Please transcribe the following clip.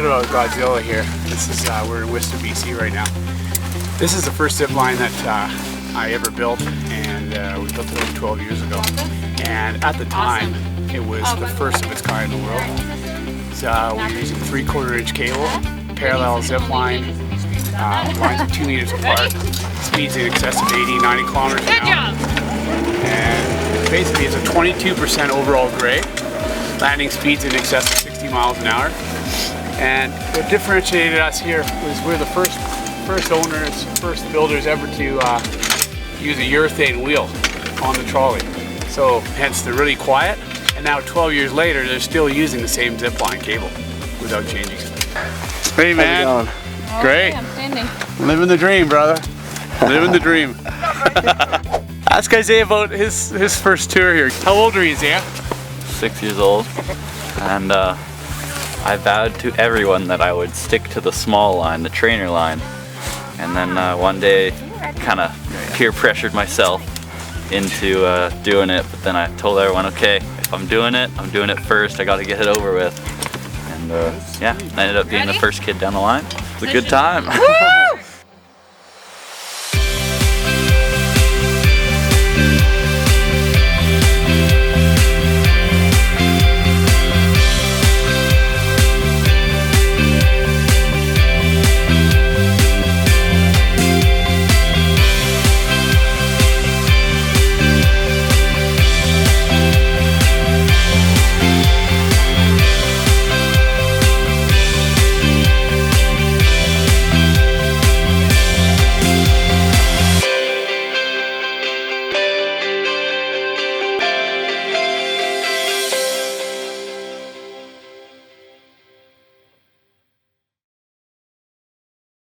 bit about Godzilla here. This is we're in Worcester, BC right now. This is the first zip line that I ever built, and we built it over 12 years ago. And at the time, it was the first of its kind in the world. So we were using 3/4 inch cable, parallel zip line, lines are 2 meters apart, speeds in excess of 80, 90 kilometers an hour. And basically it's a 22% overall grade, landing speeds in excess of 60 miles an hour. And what differentiated us here was we're the first owners, first builders ever to use a urethane wheel on the trolley. So hence they're really quiet. And now 12 years later, they're still using the same zipline cable without changing it. Hey man. How's it going? Great. Okay, I'm standing. Living the dream, brother. Living the dream. Ask Isaiah about his first tour here. How old are you, Isaiah? 6 years old, and I vowed to everyone that I would stick to the small line, the trainer line, and then one day kind of peer pressured myself into doing it, but then I told everyone, okay, if I'm doing it first. I got to get it over with, and yeah, I ended up being the first kid down the line. It was a good time.